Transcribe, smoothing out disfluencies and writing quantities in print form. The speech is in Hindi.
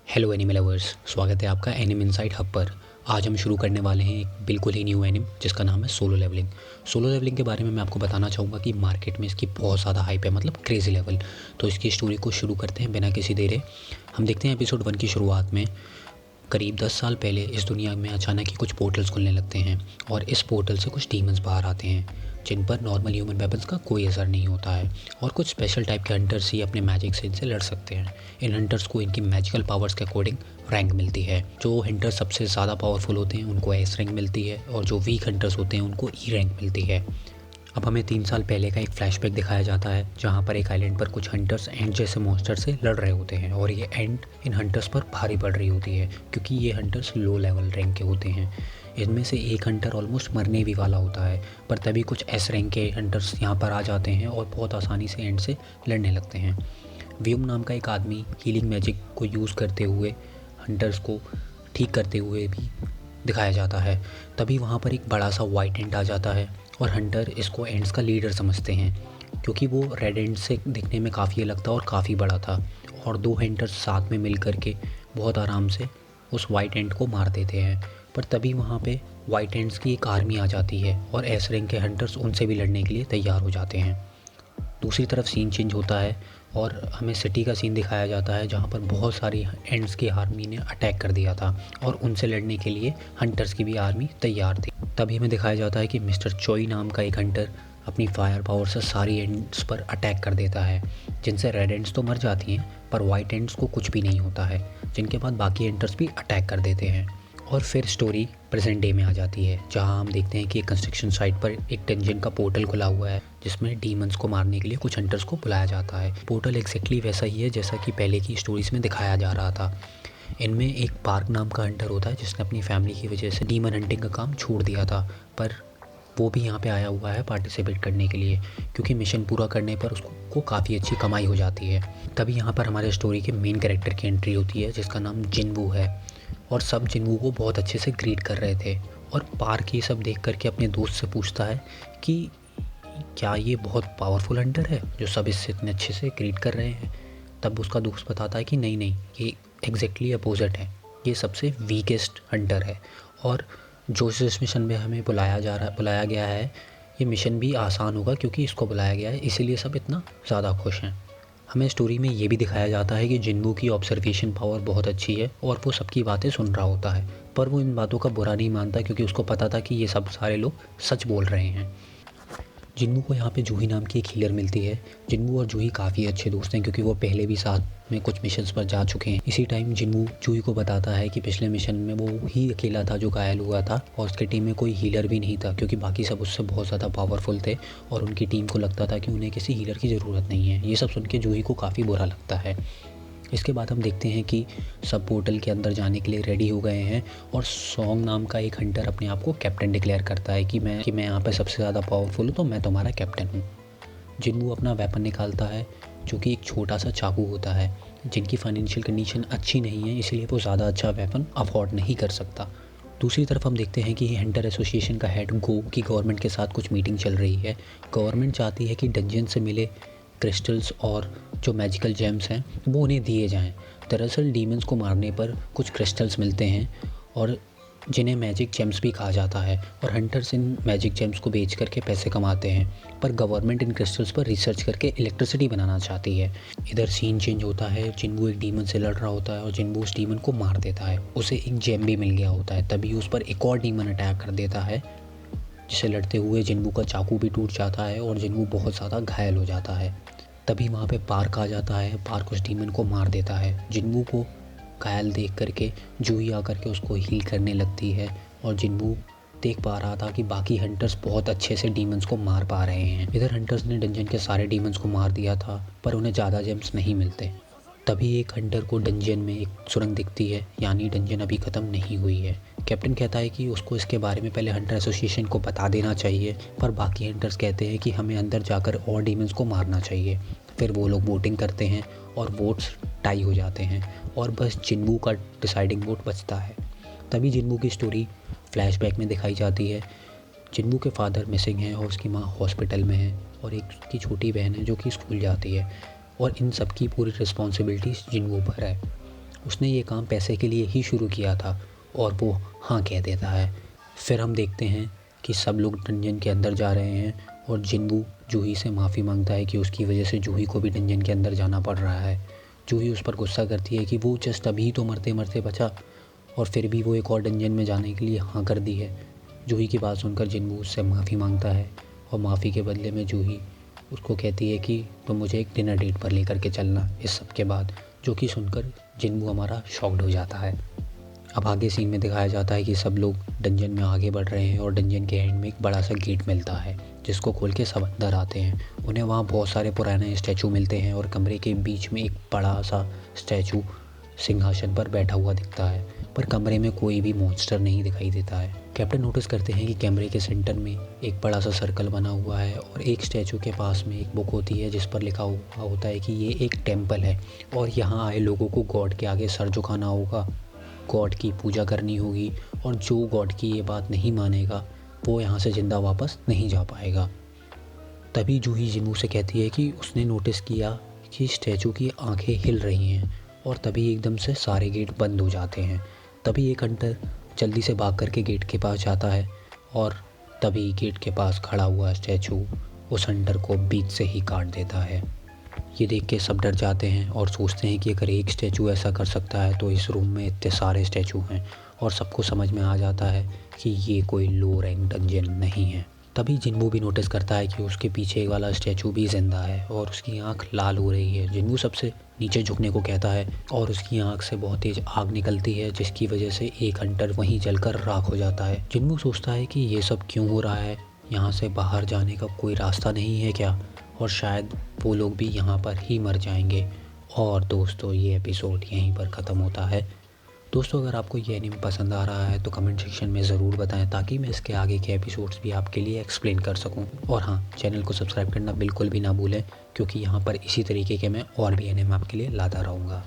हेलो एनिमल लवर्स, स्वागत है आपका एनिम इनसाइट हब पर। आज हम शुरू करने वाले हैं एक बिल्कुल ही न्यू एनिम जिसका नाम है सोलो लेवलिंग। सोलो लेवलिंग के बारे में मैं आपको बताना चाहूँगा कि मार्केट में इसकी बहुत ज़्यादा हाइप है, मतलब क्रेज़ी लेवल। तो इसकी स्टोरी को शुरू करते हैं बिना किसी देरे। हम देखते हैं एपिसोड 1 की शुरुआत में करीब 10 साल पहले इस दुनिया में अचानक ही कुछ पोर्टल्स खुलने लगते हैं और इस पोर्टल से कुछ डीमंस बाहर आते हैं जिन पर नॉर्मल ह्यूमन वेपन्स का कोई असर नहीं होता है और कुछ स्पेशल टाइप के हंटर्स ही अपने मैजिक से इनसे लड़ सकते हैं। इन हंटर्स को इनकी मैजिकल पावर्स के अकॉर्डिंग रैंक मिलती है। जो हंटर सबसे ज़्यादा पावरफुल होते हैं उनको एस रैंक मिलती है और जो वीक हंटर्स होते हैं उनको ई रैंक मिलती है। अब हमें 3 साल पहले का एक फ्लैशबैक दिखाया जाता है जहाँ पर एक आइलैंड पर कुछ हंटर्स एंड जैसे मॉन्स्टर से लड़ रहे होते हैं और ये एंड इन हंटर्स पर भारी पड़ रही होती है क्योंकि ये हंटर्स लो लेवल रैंक के होते हैं। इनमें से एक हंटर ऑलमोस्ट मरने भी वाला होता है, पर तभी कुछ एस रैंक के हंटर्स यहाँ पर आ जाते हैं और बहुत आसानी से एंड से लड़ने लगते हैं। व्यूम नाम का एक आदमी हीलिंग मैजिक को यूज़ करते हुए हंटर्स को ठीक करते हुए भी दिखाया जाता है। तभी वहाँ पर एक बड़ा सा वाइट एंड आ जाता है और हंटर इसको एंड्स का लीडर समझते हैं क्योंकि वो रेड एंड से दिखने में काफ़ी अलग था और काफ़ी बड़ा था और दो हंटर्स साथ में मिल कर के बहुत आराम से उस वाइट एंड को मार देते हैं। पर तभी वहाँ पे वाइट एंड्स की एक आर्मी आ जाती है और एस रैंक के हंटर्स उनसे भी लड़ने के लिए तैयार हो जाते हैं। दूसरी तरफ सीन चेंज होता है और हमें सिटी का सीन दिखाया जाता है जहाँ पर बहुत सारी एंड्स की आर्मी ने अटैक कर दिया था और उनसे लड़ने के लिए हंटर्स की भी आर्मी तैयार थी। तभी हमें दिखाया जाता है कि मिस्टर चोई नाम का एक हंटर अपनी फायर पावर से सारी एंड्स पर अटैक कर देता है जिनसे रेड एंड्स तो मर जाती हैं पर वाइट एंड्स को कुछ भी नहीं होता है, जिनके बाद बाकी एंडर्स भी अटैक कर देते हैं। और फिर स्टोरी प्रेजेंट डे में आ जाती है जहां हम देखते हैं कि एक कंस्ट्रक्शन साइट पर एक डंजन का पोर्टल खुला हुआ है जिसमें डीमंस को मारने के लिए कुछ हंटर्स को बुलाया जाता है। पोर्टल एक्जैक्टली वैसा ही है जैसा कि पहले की स्टोरीज में दिखाया जा रहा था। इनमें एक पार्क नाम का हंटर होता है जिसने अपनी फैमिली की वजह से डीमन हंटिंग का काम छोड़ दिया था, पर वो भी यहाँ पे आया हुआ है पार्टिसिपेट करने के लिए क्योंकि मिशन पूरा करने पर उसको काफ़ी अच्छी कमाई हो जाती है। तभी यहाँ पर हमारे स्टोरी के मेन कैरेक्टर की एंट्री होती है जिसका नाम जिनवू है और सब जिनवू को बहुत अच्छे से ग्रीट कर रहे थे और पार्क ये सब देख करके अपने दोस्त से पूछता है कि क्या ये बहुत पावरफुल हंटर है जो सब इससे इतने अच्छे से ग्रीट कर रहे हैं। तब उसका दोस्त बताता है कि नहीं नहीं, ये एग्जैक्टली अपोजिट है, ये सबसे वीकेस्ट हंटर है और जो इस मिशन में हमें बुलाया गया है ये मिशन भी आसान होगा क्योंकि इसको बुलाया गया है, इसीलिए सब इतना ज़्यादा खुश हैं। हमें स्टोरी में ये भी दिखाया जाता है कि जिन्वू की ऑब्जर्वेशन पावर बहुत अच्छी है और वो सबकी बातें सुन रहा होता है, पर वो इन बातों का बुरा नहीं मानता क्योंकि उसको पता था कि ये सब सारे लोग सच बोल रहे हैं। जिन्वू को यहाँ पे जूही नाम की एक हीलर मिलती है। जिन्वू और जूही काफ़ी अच्छे दोस्त हैं क्योंकि वो पहले भी साथ में कुछ मिशंस पर जा चुके हैं। इसी टाइम जिन्वू जूही को बताता है कि पिछले मिशन में वो ही अकेला था जो घायल हुआ था और उसकी टीम में कोई हीलर भी नहीं था क्योंकि बाकी सब उससे बहुत ज़्यादा पावरफुल थे और उनकी टीम को लगता था कि उन्हें किसी हीलर की ज़रूरत नहीं है। ये सब सुन के जूही को काफ़ी बुरा लगता है। इसके बाद हम देखते हैं कि सब पोर्टल के अंदर जाने के लिए रेडी हो गए हैं और सॉन्ग नाम का एक हंटर अपने आप को कैप्टन डिक्लेयर करता है कि मैं यहाँ पे सबसे ज़्यादा पावरफुल हूँ तो मैं तुम्हारा कैप्टन हूँ। जिन्वू अपना वेपन निकालता है जो कि एक छोटा सा चाकू होता है। जिनकी फाइनेंशियल कंडीशन अच्छी नहीं है इसलिए वो ज़्यादा अच्छा वेपन अफोर्ड नहीं कर सकता। दूसरी तरफ हम देखते हैं कि हंटर एसोसिएशन का हेड गो की गवर्नमेंट के साथ कुछ मीटिंग चल रही है। गवर्नमेंट चाहती है कि डंजन से मिले क्रिस्टल्स और जो मैजिकल जेम्स हैं वो उन्हें दिए जाएं। दरअसल डीमंस को मारने पर कुछ क्रिस्टल्स मिलते हैं और जिन्हें मैजिक जेम्स भी कहा जाता है और हंटर्स इन मैजिक जेम्स को बेच करके पैसे कमाते हैं, पर गवर्नमेंट इन क्रिस्टल्स पर रिसर्च करके इलेक्ट्रिसिटी बनाना चाहती है। इधर सीन चेंज होता है, जिन्वू एक डीमन से लड़ रहा होता है और जिन्वू उस डीमन को मार देता है। उसे एक जेम भी मिल गया होता है, तभी उस पर एक और डीमन अटैक कर देता है जिसे लड़ते हुए जिन्वू का चाकू भी टूट जाता है और जिन्वू बहुत ज़्यादा घायल हो जाता है। तभी वहाँ पे पार्क आ जाता है। पार्क उस डीमन को मार देता है। जिन्वू को घायल देख करके जूही आकर के उसको हील करने लगती है और जिन्वू देख पा रहा था कि बाकी हंटर्स बहुत अच्छे से डीमंस को मार पा रहे हैं। इधर हंटर्स ने डंजन के सारे डीमंस को मार दिया था पर उन्हें ज़्यादा जेम्स नहीं मिलते। तभी एक हंटर को डंजन में एक सुरंग दिखती है, यानी डंजन अभी ख़त्म नहीं हुई है। कैप्टन कहता है कि उसको इसके बारे में पहले हंटर एसोसिएशन को बता देना चाहिए, पर बाकी हंटर्स कहते हैं कि हमें अंदर जाकर और डीमंस को मारना चाहिए। फिर वो लोग वोटिंग करते हैं और वोट्स टाई हो जाते हैं और बस जिन्वू का डिसाइडिंग वोट बचता है। तभी जिन्वू की स्टोरी फ्लैशबैक में दिखाई जाती है। जिन्वू के फादर मिसिंग हैं और उसकी माँ हॉस्पिटल में है और एक उसकी छोटी बहन है जो कि स्कूल जाती है और इन सब की पूरी रिस्पॉन्सिबिलिटीज़ जिन्वू पर है। उसने ये काम पैसे के लिए ही शुरू किया था और वो हाँ कह देता है। फिर हम देखते हैं कि सब लोग डंजन के अंदर जा रहे हैं और जिन्वू जूही से माफ़ी मांगता है कि उसकी वजह से जूही को भी डंजन के अंदर जाना पड़ रहा है। जूही उस पर गुस्सा करती है कि वो जस्ट अभी तो मरते मरते बचा और फिर भी वो एक और डंजन में जाने के लिए हाँ कर दी है। जूही की बात सुनकर जिन्वू उससे माफ़ी मांगता है और माफ़ी के बदले में जूही उसको कहती है कि तुम मुझे एक डिनर डेट पर लेकर के चलना इस सब के बाद, जो कि सुनकर जिन्वू हमारा शॉक्ड हो जाता है। अब आगे सीन में दिखाया जाता है कि सब लोग डंजन में आगे बढ़ रहे हैं और डंजन के एंड में एक बड़ा सा गेट मिलता है जिसको खोल के सब अंदर आते हैं। उन्हें वहाँ बहुत सारे पुराने स्टैचू मिलते हैं और कमरे के बीच में एक बड़ा सा स्टैचू सिंहासन पर बैठा हुआ दिखता है, पर कमरे में कोई भी मॉन्स्टर नहीं दिखाई देता है। कैप्टन नोटिस करते हैं कि कैमरे के सेंटर में एक बड़ा सा सर्कल बना हुआ है और एक स्टैचू के पास में एक बुक होती है जिस पर लिखा हुआ होता है कि ये एक टेम्पल है और यहाँ आए लोगों को गॉड के आगे सर झुकाना होगा, गॉड की पूजा करनी होगी और जो गॉड की ये बात नहीं मानेगा वो यहाँ से ज़िंदा वापस नहीं जा पाएगा। तभी जूही जिन्वू से कहती है कि उसने नोटिस किया कि स्टैचू की आंखें हिल रही हैं और तभी एकदम से सारे गेट बंद हो जाते हैं। तभी एक हंटर जल्दी से भाग करके गेट के पास जाता है और तभी गेट के पास खड़ा हुआ स्टैचू उस हंटर को बीच से ही काट देता है। ये देख के सब डर जाते हैं और सोचते हैं कि अगर एक स्टैचू ऐसा कर सकता है तो इस रूम में इतने सारे स्टैचू हैं, और सबको समझ में आ जाता है कि ये कोई लो रैंक डंजन नहीं है। तभी जिन्वू भी नोटिस करता है कि उसके पीछे वाला स्टैचू भी जिंदा है और उसकी आंख लाल हो रही है। जिन्वू सबसे नीचे झुकने को कहता है और उसकी आंख से बहुत तेज आग निकलती है जिसकी वजह से एक हंटर वहीं जलकर राख हो जाता है। जिन्वू सोचता है कि ये सब क्यों हो रहा है, यहाँ से बाहर जाने का कोई रास्ता नहीं है क्या, और शायद वो लोग भी यहाँ पर ही मर जाएंगे। और दोस्तों ये एपिसोड यहीं पर ख़त्म होता है। दोस्तों अगर आपको ये एनीमे पसंद आ रहा है तो कमेंट सेक्शन में ज़रूर बताएं ताकि मैं इसके आगे के एपिसोड्स भी आपके लिए एक्सप्लेन कर सकूं। और हाँ, चैनल को सब्सक्राइब करना बिल्कुल भी ना भूलें क्योंकि यहाँ पर इसी तरीके के मैं और भी एनीमे आपके लिए लाता रहूँगा।